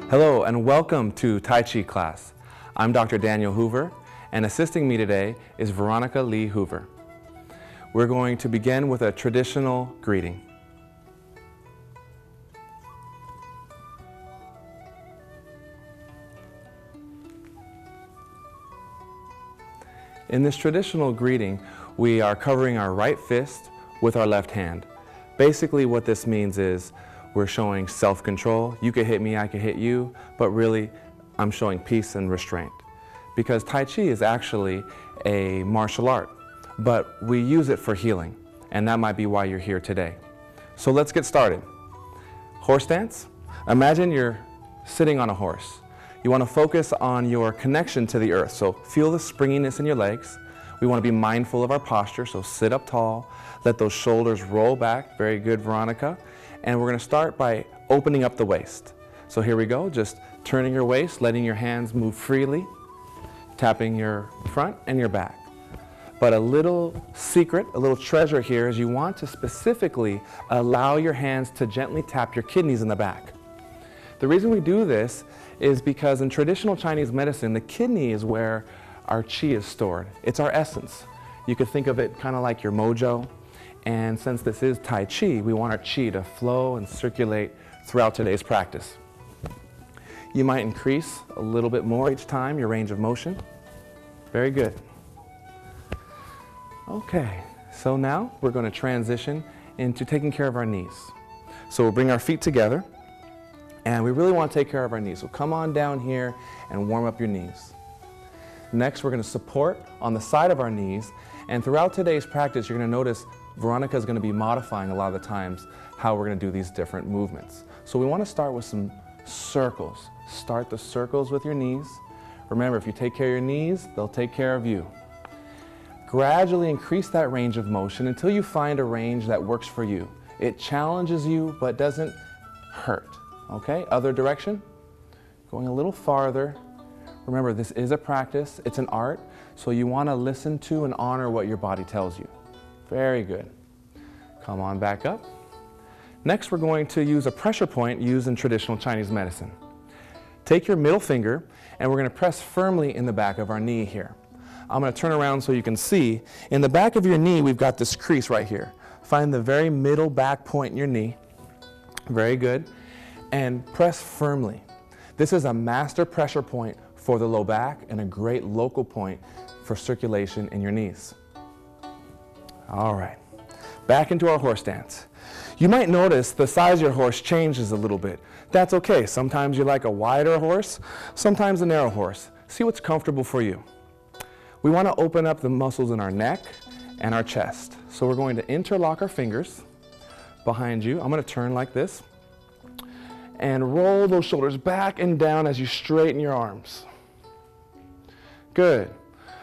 Hello and welcome to Tai Chi class. I'm Dr. Daniel Hoover, and assisting me today is Veronica Lee Hoover. We're going to begin with a traditional greeting. In this traditional greeting, we are covering our right fist with our left hand. Basically what this means is we're showing self-control. You could hit me, I could hit you, but really I'm showing peace and restraint. Because Tai Chi is actually a martial art, but we use it for healing, and that might be why you're here today. So let's get started. Horse stance. Imagine you're sitting on a horse. You want to focus on your connection to the earth, so feel the springiness in your legs. We want to be mindful of our posture, so sit up tall, let those shoulders roll back. Very good, Veronica. And we're going to start by opening up the waist. So here we go, just turning your waist, letting your hands move freely, tapping your front and your back. But a little secret, a little treasure here is you want to specifically allow your hands to gently tap your kidneys in the back. The reason we do this is because in traditional Chinese medicine, the kidney is where our qi is stored. It's our essence. You could think of it kind of like your mojo. And since this is Tai Chi, we want our qi to flow and circulate throughout today's practice. You might increase a little bit more each time your range of motion. Very good. Okay, so now we're going to transition into taking care of our knees. So we'll bring our feet together, and we really want to take care of our knees. So come on down here and warm up your knees. Next, we're going to support on the side of our knees, and throughout today's practice, you're going to notice Veronica is going to be modifying a lot of the times how we're going to do these different movements. So we want to start with some circles. Start the circles with your knees. Remember, if you take care of your knees, they'll take care of you. Gradually increase that range of motion until you find a range that works for you. It challenges you, but doesn't hurt. Okay, other direction. Going a little farther. Remember, this is a practice, it's an art, so you want to listen to and honor what your body tells you. Very good. Come on back up. Next, we're going to use a pressure point used in traditional Chinese medicine. Take your middle finger, and we're going to press firmly in the back of our knee here. I'm going to turn around so you can see. In the back of your knee, we've got this crease right here. Find the very middle back point in your knee. Very good. And press firmly. This is a master pressure point for the low back and a great local point for circulation in your knees. All right, back into our horse stance. You might notice the size of your horse changes a little bit. That's okay. Sometimes you like a wider horse, sometimes a narrow horse. See what's comfortable for you. We want to open up the muscles in our neck and our chest. So we're going to interlock our fingers behind you. I'm going to turn like this and roll those shoulders back and down as you straighten your arms. Good.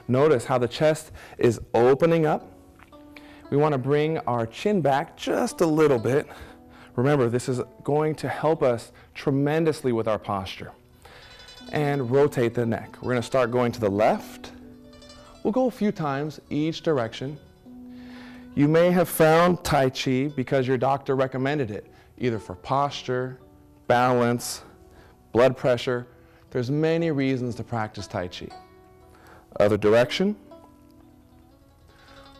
Notice how the chest is opening up. We want to bring our chin back just a little bit. Remember, this is going to help us tremendously with our posture. And rotate the neck. We're going to start going to the left. We'll go a few times each direction. You may have found Tai Chi because your doctor recommended it, either for posture, balance, blood pressure. There's many reasons to practice Tai Chi. Other direction.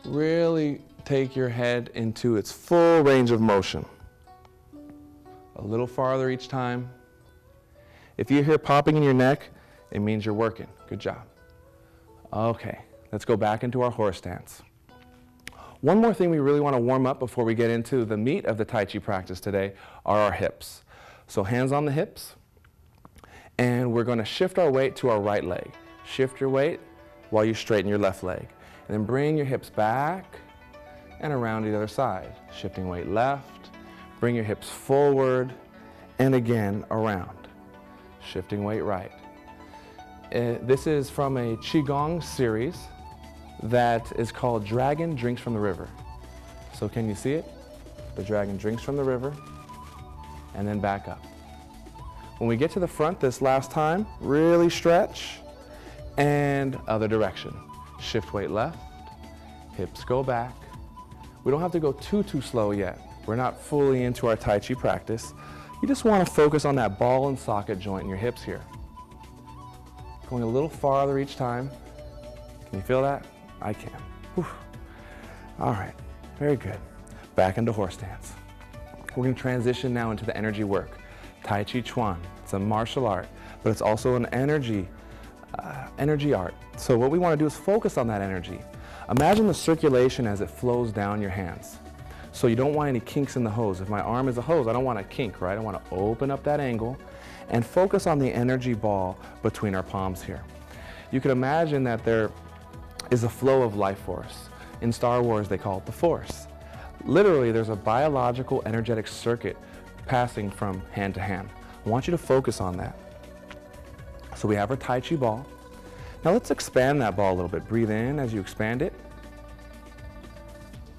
Really take your head into its full range of motion. A little farther each time. If you hear popping in your neck, it means you're working. Good job. Okay, let's go back into our horse stance. One more thing we really want to warm up before we get into the meat of the Tai Chi practice today are our hips. So hands on the hips, and we're going to shift our weight to our right leg. Shift your weight while you straighten your left leg. And then bring your hips back and around the other side. Shifting weight left, bring your hips forward, and again around. Shifting weight right. This is from a Qigong series that is called Dragon Drinks from the River. So can you see it? The dragon drinks from the river, and then back up. When we get to the front this last time, really stretch, and other direction. Shift weight left, hips go back. We don't have to go too slow yet. We're not fully into our Tai Chi practice. You just want to focus on that ball and socket joint in your hips here. Going a little farther each time. Can you feel that? I can. Whew. All right, very good. Back into horse stance. We're going to transition now into the energy work. Tai Chi Chuan. It's a martial art, but it's also an energy art. So what we want to do is focus on that energy. Imagine the circulation as it flows down your hands. So you don't want any kinks in the hose. If my arm is a hose, I don't want a kink, right? I want to open up that angle and focus on the energy ball between our palms here. You can imagine that there is a flow of life force. In Star Wars, they call it the Force. Literally, there's a biological energetic circuit passing from hand to hand. I want you to focus on that. So we have our Tai Chi ball. Now let's expand that ball a little bit. Breathe in as you expand it,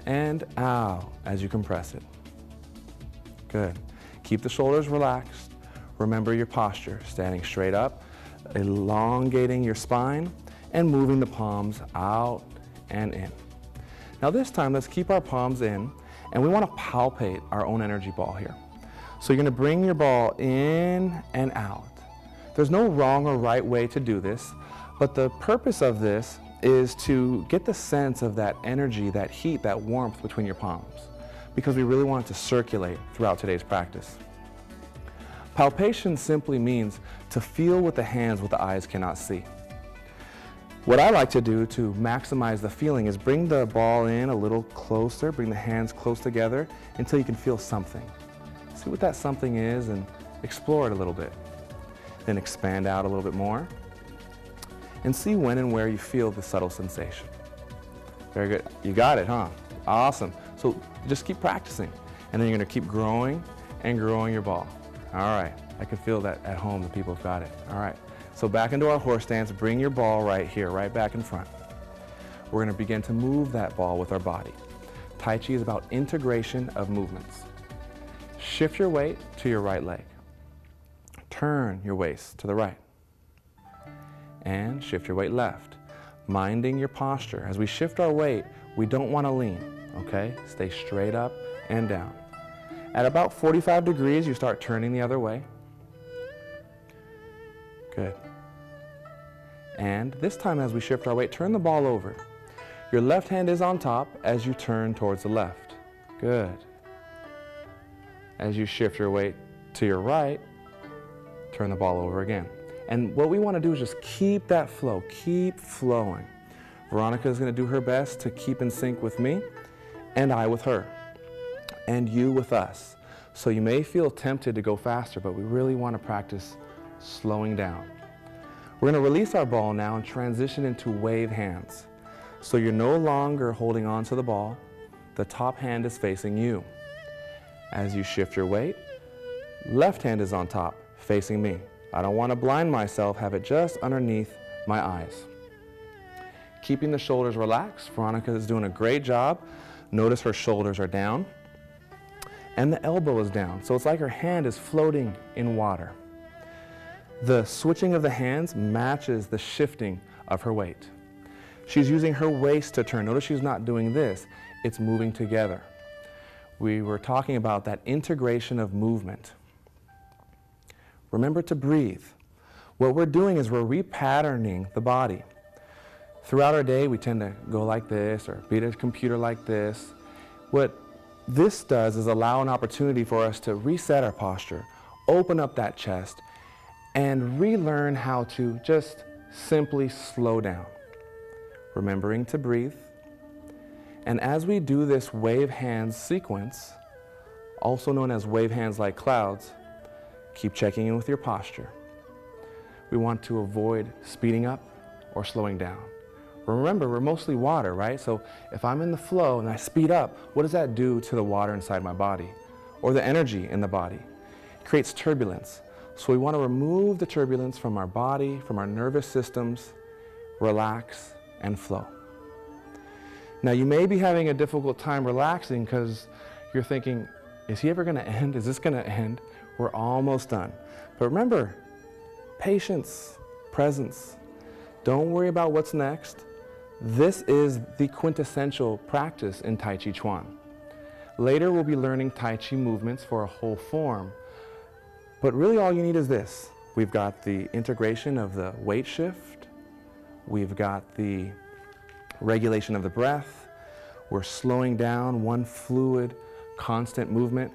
and out as you compress it. Good. Keep the shoulders relaxed. Remember your posture, standing straight up, elongating your spine, and moving the palms out and in. Now this time, let's keep our palms in, and we want to palpate our own energy ball here. So you're going to bring your ball in and out. There's no wrong or right way to do this, but the purpose of this is to get the sense of that energy, that heat, that warmth between your palms, because we really want it to circulate throughout today's practice. Palpation simply means to feel with the hands what the eyes cannot see. What I like to do to maximize the feeling is bring the ball in a little closer, bring the hands close together until you can feel something. See what that something is and explore it a little bit. Then expand out a little bit more and see when and where you feel the subtle sensation. Very good. You got it, huh? Awesome. So just keep practicing, and then you're going to keep growing and growing your ball. All right. I can feel that at home, the people have got it. All right. So back into our horse stance, bring your ball right here, right back in front. We're going to begin to move that ball with our body. Tai Chi is about integration of movements. Shift your weight to your right leg. Turn your waist to the right. And shift your weight left, minding your posture. As we shift our weight, we don't want to lean, okay? Stay straight up and down. At about 45 degrees, you start turning the other way. Good. And this time, as we shift our weight, turn the ball over. Your left hand is on top as you turn towards the left. Good. As you shift your weight to your right, turn the ball over again. And what we want to do is just keep that flow, keep flowing. Veronica is going to do her best to keep in sync with me, and I with her, and you with us. So you may feel tempted to go faster, but we really want to practice slowing down. We're going to release our ball now and transition into wave hands. So you're no longer holding on to the ball. The top hand is facing you. As you shift your weight, left hand is on top, facing me. I don't want to blind myself, have it just underneath my eyes. Keeping the shoulders relaxed. Veronica is doing a great job. Notice her shoulders are down and the elbow is down. So it's like her hand is floating in water. The switching of the hands matches the shifting of her weight. She's using her waist to turn. Notice she's not doing this. It's moving together. We were talking about that integration of movement. Remember to breathe. What we're doing is we're repatterning the body. Throughout our day, we tend to go like this or be at a computer like this. What this does is allow an opportunity for us to reset our posture, open up that chest, and relearn how to just simply slow down. Remembering to breathe. And as we do this wave hands sequence, also known as wave hands like clouds, keep checking in with your posture. We want to avoid speeding up or slowing down. Remember, we're mostly water, right? So if I'm in the flow and I speed up, what does that do to the water inside my body or the energy in the body? It creates turbulence. So we want to remove the turbulence from our body, from our nervous systems, relax and flow. Now you may be having a difficult time relaxing because you're thinking, is he ever going to end? Is this going to end? We're almost done. But remember, patience, presence. Don't worry about what's next. This is the quintessential practice in Tai Chi Chuan. Later we'll be learning Tai Chi movements for a whole form. But really all you need is this. We've got the integration of the weight shift. We've got the regulation of the breath. We're slowing down one fluid, constant movement.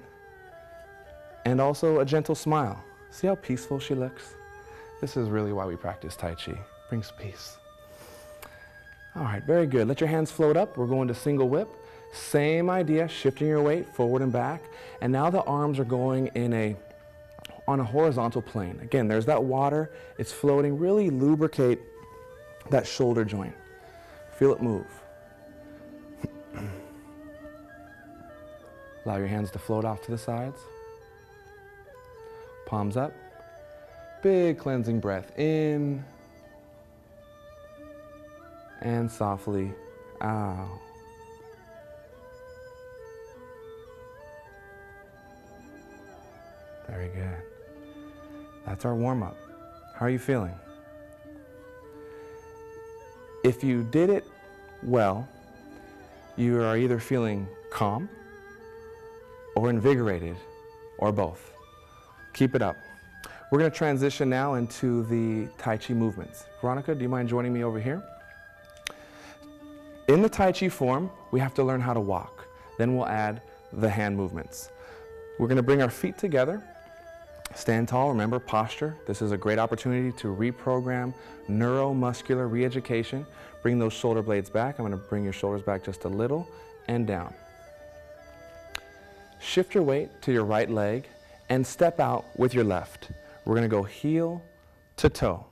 And also a gentle smile. See how peaceful she looks? This is really why we practice Tai Chi. Brings peace. All right, very good. Let your hands float up. We're going to single whip. Same idea, shifting your weight forward and back. And now the arms are going on a horizontal plane. Again, there's that water. It's floating. Really lubricate that shoulder joint. Feel it move. Allow your hands to float off to the sides. Palms up. Big cleansing breath in. And softly out. Very good. That's our warm-up. How are you feeling? If you did it well, you are either feeling calm or invigorated or both. Keep it up. We're going to transition now into the Tai Chi movements. Veronica, do you mind joining me over here? In the Tai Chi form, we have to learn how to walk. Then we'll add the hand movements. We're going to bring our feet together. Stand tall, remember posture. This is a great opportunity to reprogram neuromuscular re-education. Bring those shoulder blades back. I'm going to bring your shoulders back just a little and down. Shift your weight to your right leg and step out with your left. We're going to go heel to toe.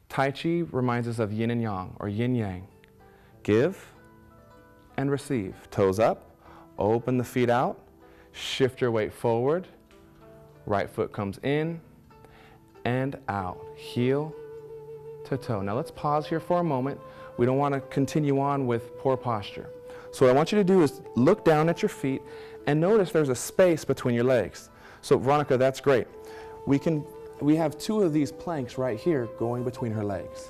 Tai Chi reminds us of yin and yang, or yin yang. Give and receive. Toes up, open the feet out, shift your weight forward. Right foot comes in and out, heel to toe. Now let's pause here for a moment. We don't want to continue on with poor posture. So what I want you to do is look down at your feet and notice there's a space between your legs. So Veronica, that's great. We have two of these planks right here going between her legs.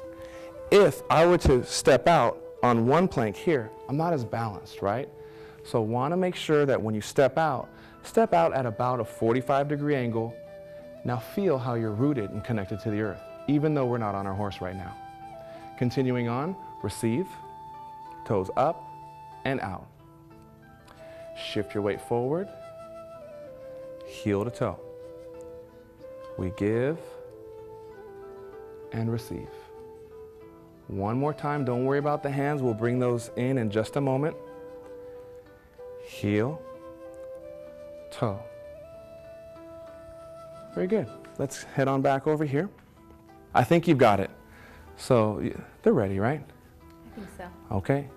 If I were to step out on one plank here, I'm not as balanced, right? So want to make sure that when you step out at about a 45-degree angle. Now feel how you're rooted and connected to the earth, even though we're not on our horse right now. Continuing on, receive, toes up and out. Shift your weight forward, heel to toe. We give and receive. One more time, don't worry about the hands. We'll bring those in just a moment. Heel, toe. Very good. Let's head on back over here. I think you've got it. So they're ready, right? I think so. Okay.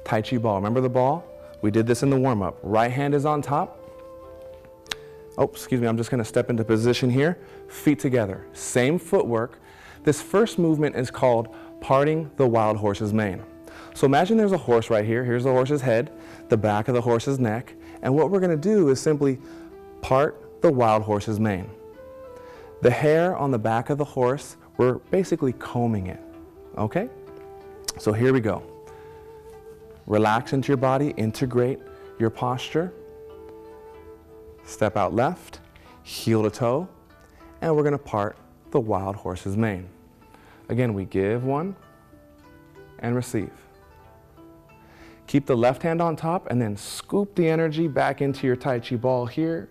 Tai Chi ball. Remember the ball? We did this in the warm-up. Right hand is on top. Oh, excuse me. I'm just going to step into position here. Feet together. Same footwork. This first movement is called parting the wild horse's mane. So imagine there's a horse right here. Here's the horse's head, the back of the horse's neck. And what we're going to do is simply part the wild horse's mane. The hair on the back of the horse, we're basically combing it. Okay? So here we go. Relax into your body, integrate your posture. Step out left, heel to toe, and we're going to part the wild horse's mane. Again, we give one and receive. Keep the left hand on top and then scoop the energy back into your Tai Chi ball here.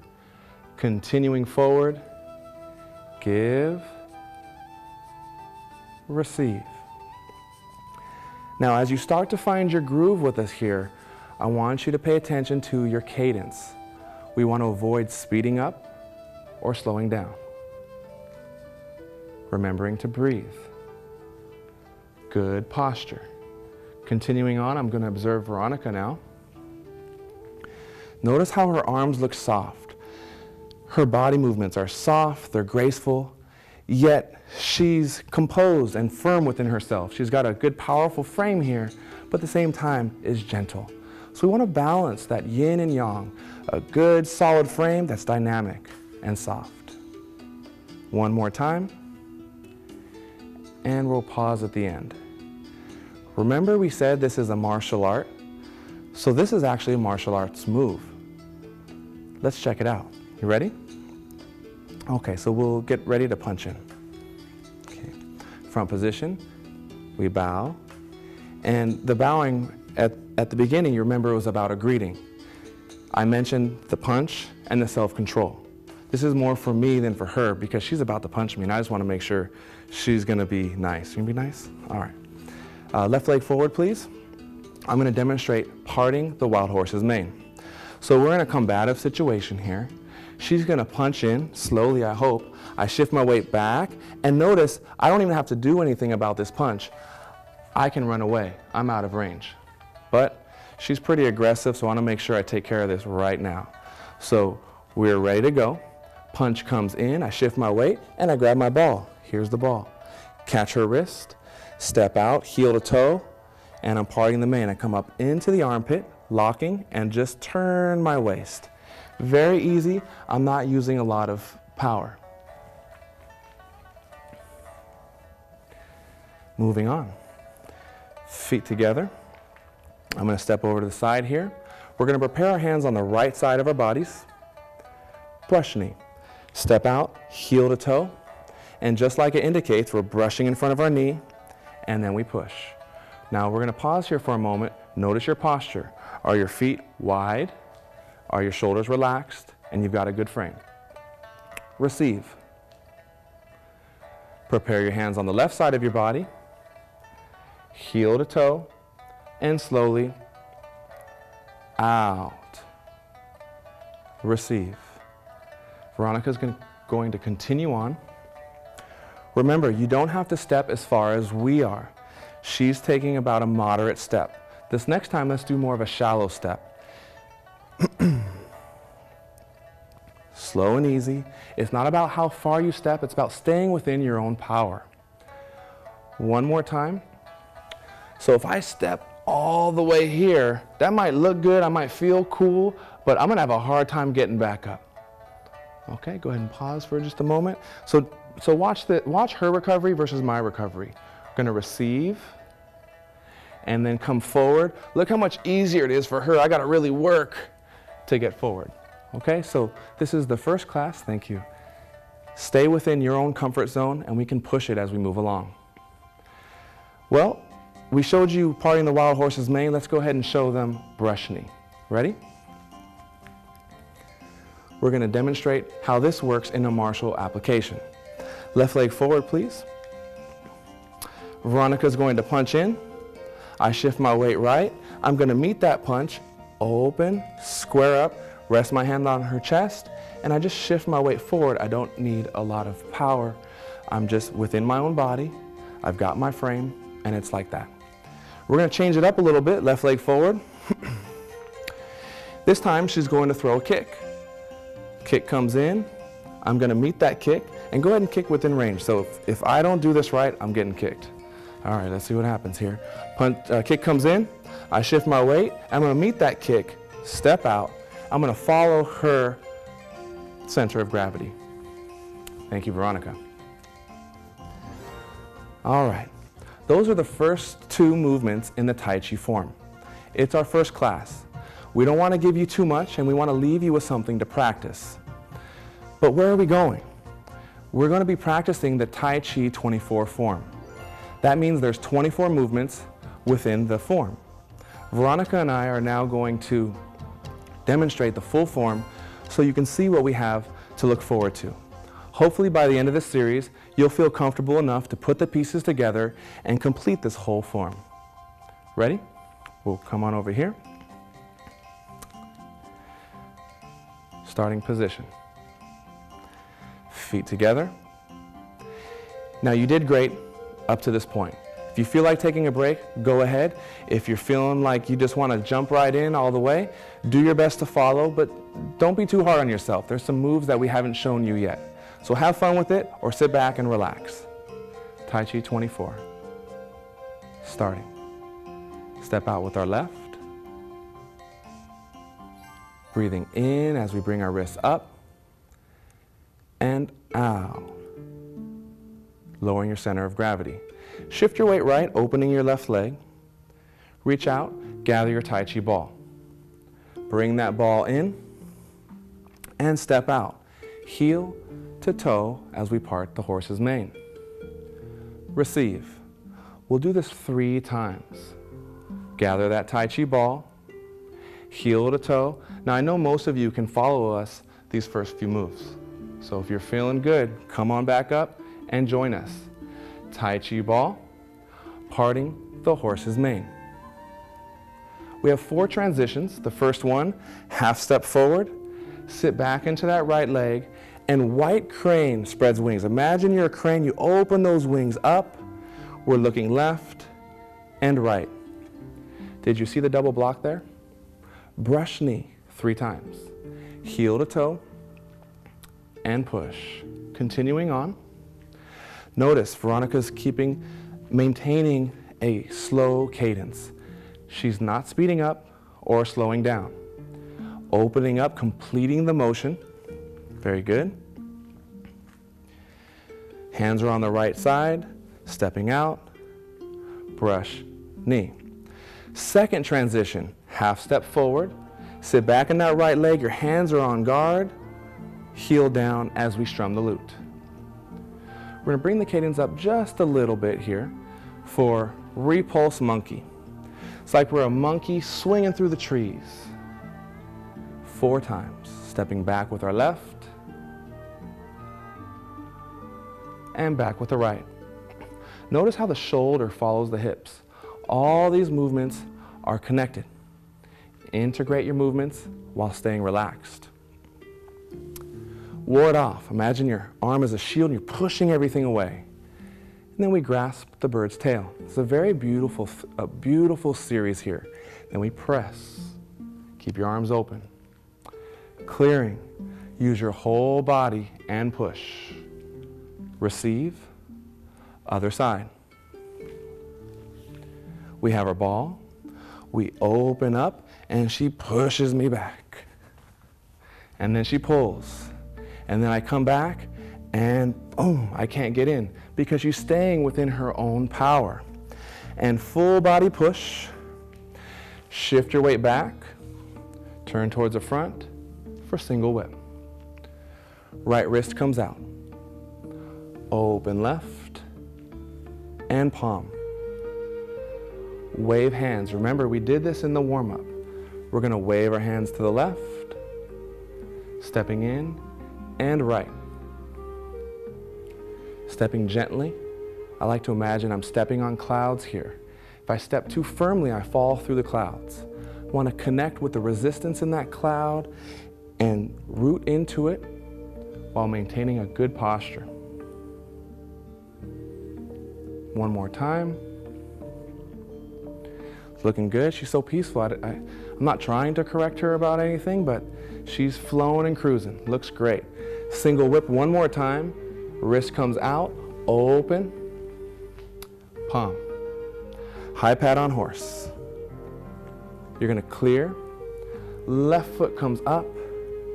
Continuing forward, give, receive. Now, as you start to find your groove with us here, I want you to pay attention to your cadence. We want to avoid speeding up or slowing down. Remembering to breathe. Good posture. Continuing on, I'm going to observe Veronica now. Notice how her arms look soft. Her body movements are soft, they're graceful, yet she's composed and firm within herself. She's got a good, powerful frame here, but at the same time is gentle. So we want to balance that yin and yang, a good, solid frame that's dynamic and soft. One more time, and we'll pause at the end. Remember we said this is a martial art? So this is actually a martial arts move. Let's check it out. You ready? Okay, so we'll get ready to punch in. Okay. Front position, we bow. And the bowing at the beginning, you remember, it was about a greeting. I mentioned the punch and the self-control. This is more for me than for her because she's about to punch me and I just want to make sure she's going to be nice. You gonna be nice? All right. Left leg forward, please. I'm going to demonstrate parting the wild horse's mane. So we're in a combative situation here. She's going to punch in slowly, I hope. I shift my weight back and notice I don't even have to do anything about this punch. I can run away. I'm out of range. But she's pretty aggressive, so I want to make sure I take care of this right now. So we're ready to go. Punch comes in, I shift my weight, and I grab my ball. Here's the ball. Catch her wrist, step out, heel to toe, and I'm parting the mane. I come up into the armpit, locking, and just turn my waist. Very easy. I'm not using a lot of power. Moving on. Feet together. I'm going to step over to the side here. We're going to prepare our hands on the right side of our bodies. Brush knee. Step out, heel to toe. And just like it indicates, we're brushing in front of our knee, and then we push. Now we're going to pause here for a moment. Notice your posture. Are your feet wide? Are your shoulders relaxed? And you've got a good frame. Receive. Prepare your hands on the left side of your body. Heel to toe. And slowly out. Receive. Veronica's going to continue on. Remember, you don't have to step as far as we are. She's taking about a moderate step. This next time, let's do more of a shallow step. Slow and easy. It's not about how far you step, it's about staying within your own power. One more time. So if I step all the way here, that might look good, I might feel cool, but I'm gonna have a hard time getting back up. Okay, go ahead and pause for just a moment. So watch her recovery versus my recovery. We're gonna receive and then come forward. Look how much easier it is for her. I gotta really work to get forward. Okay, so this is the first class, thank you. Stay within your own comfort zone and we can push it as we move along. Well, we showed you parting the wild horse's mane. Let's go ahead and show them brush knee. Ready? We're going to demonstrate how this works in a martial application. Left leg forward, please. Veronica's going to punch in. I shift my weight right. I'm going to meet that punch, open, square up, rest my hand on her chest, and I just shift my weight forward. I don't need a lot of power. I'm just within my own body. I've got my frame, and it's like that. We're going to change it up a little bit. Left leg forward. This time, she's going to throw a kick. Kick comes in, I'm going to meet that kick and go ahead and kick within range. So if I don't do this right, I'm getting kicked. All right, let's see what happens here. Kick comes in, I shift my weight, I'm going to meet that kick, step out, I'm going to follow her center of gravity. Thank you, Veronica. All right, those are the first two movements in the Tai Chi form. It's our first class. We don't want to give you too much, and we want to leave you with something to practice. But where are we going? We're going to be practicing the Tai Chi 24 form. That means there's 24 movements within the form. Veronica and I are now going to demonstrate the full form so you can see what we have to look forward to. Hopefully by the end of this series, you'll feel comfortable enough to put the pieces together and complete this whole form. Ready? We'll come on over here. Starting position. Feet together. Now you did great up to this point. If you feel like taking a break, go ahead. If you're feeling like you just want to jump right in all the way, do your best to follow, but don't be too hard on yourself. There's some moves that we haven't shown you yet. So have fun with it or sit back and relax. Tai Chi 24. Starting. Step out with our left. Breathing in as we bring our wrists up and out. Lowering your center of gravity. Shift your weight right, opening your left leg. Reach out, gather your Tai Chi ball. Bring that ball in and step out. Heel to toe as we part the horse's mane. Receive. We'll do this 3 times. Gather that Tai Chi ball, heel to toe. Now I know most of you can follow us these first few moves. So if you're feeling good, come on back up and join us. Tai Chi ball, parting the horse's mane. We have 4 transitions. The first one, half step forward, sit back into that right leg, and white crane spreads wings. Imagine you're a crane, you open those wings up. We're looking left and right. Did you see the double block there? Brush knee 3 times. Heel to toe and push. Continuing on. Notice Veronica's maintaining a slow cadence. She's not speeding up or slowing down. Opening up, completing the motion. Very good. Hands are on the right side, stepping out, brush, knee. Second transition, half step forward, sit back in that right leg, your hands are on guard, heel down as we strum the lute. We're going to bring the cadence up just a little bit here for repulse monkey. It's like we're a monkey swinging through the trees. 4 times, stepping back with our left and back with the right. Notice how the shoulder follows the hips. All these movements are connected. Integrate your movements while staying relaxed. Ward off. Imagine your arm as a shield and you're pushing everything away. And then we grasp the bird's tail. It's a very beautiful series here. Then we press. Keep your arms open. Clearing. Use your whole body and push. Receive. Other side. We have our ball. We open up and she pushes me back. And then she pulls. And then I come back and boom, I can't get in because she's staying within her own power. And full body push. Shift your weight back. Turn towards the front for single whip. Right wrist comes out. Open left and palm. Wave hands. Remember, we did this in the warm-up. We're going to wave our hands to the left, stepping in and right. Stepping gently. I like to imagine I'm stepping on clouds here. If I step too firmly, I fall through the clouds. I want to connect with the resistance in that cloud and root into it while maintaining a good posture. One more time. It's looking good. She's so peaceful. I'm not trying to correct her about anything, but she's flowing and cruising. Looks great. Single whip one more time. Wrist comes out, open, palm. High pat on horse. You're going to clear. Left foot comes up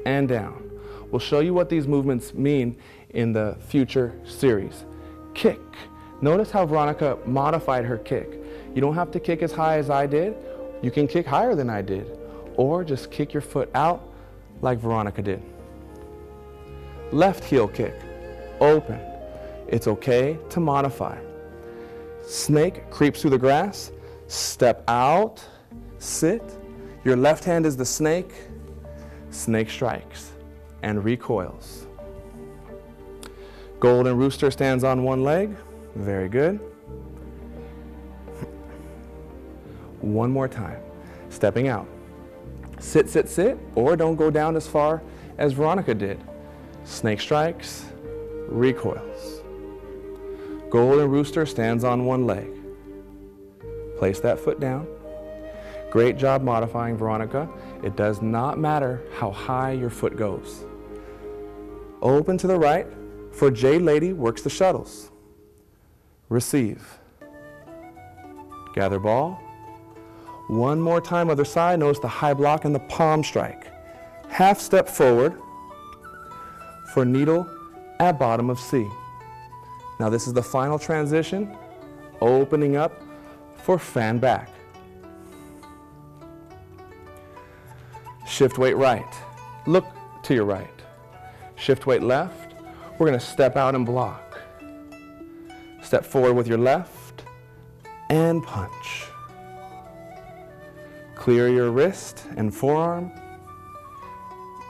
and down. We'll show you what these movements mean in the future series. Kick. Notice how Veronica modified her kick. You don't have to kick as high as I did. You can kick higher than I did. Or just kick your foot out like Veronica did. Left heel kick. Open. It's okay to modify. Snake creeps through the grass. Step out. Sit. Your left hand is the snake. Snake strikes and recoils. Golden rooster stands on one leg. Very good. One more time. Stepping out. Sit, sit, sit, or don't go down as far as Veronica did. Snake strikes, recoils. Golden rooster stands on one leg. Place that foot down. Great job modifying, Veronica. It does not matter how high your foot goes. Open to the right for Jade Lady works the shuttles. Receive. Gather ball. One more time, other side. Notice the high block and the palm strike. Half step forward for needle at bottom of C. Now this is the final transition. Opening up for fan back. Shift weight right. Look to your right. Shift weight left. we're going to step out and block. Step forward with your left and punch. Clear your wrist and forearm,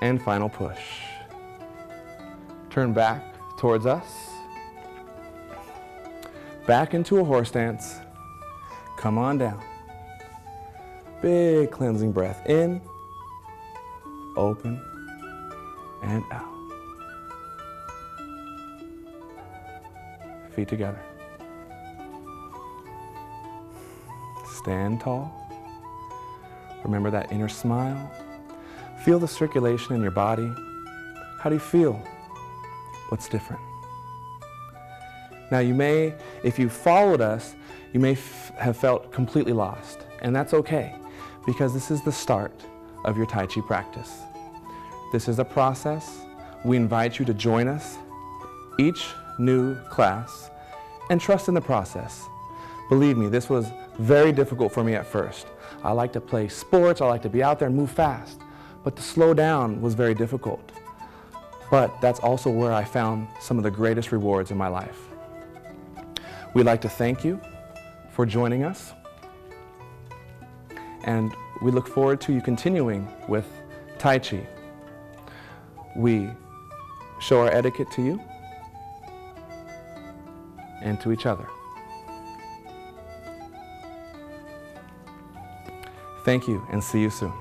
and final push. Turn back towards us. Back into a horse stance. Come on down. Big cleansing breath in, open, and out. Feet together. Stand tall. Remember that inner smile. Feel the circulation in your body. How do you feel? What's different? Now you may, if you followed us, you may have felt completely lost, and that's okay, because this is the start of your Tai Chi practice. This is a process. We invite you to join us each new class and trust in the process. Believe me, this was very difficult for me at first. I like to play sports, I like to be out there and move fast, but to slow down was very difficult. But that's also where I found some of the greatest rewards in my life. We'd like to thank you for joining us, and we look forward to you continuing with Tai Chi. We show our etiquette to you and to each other. Thank you, and see you soon.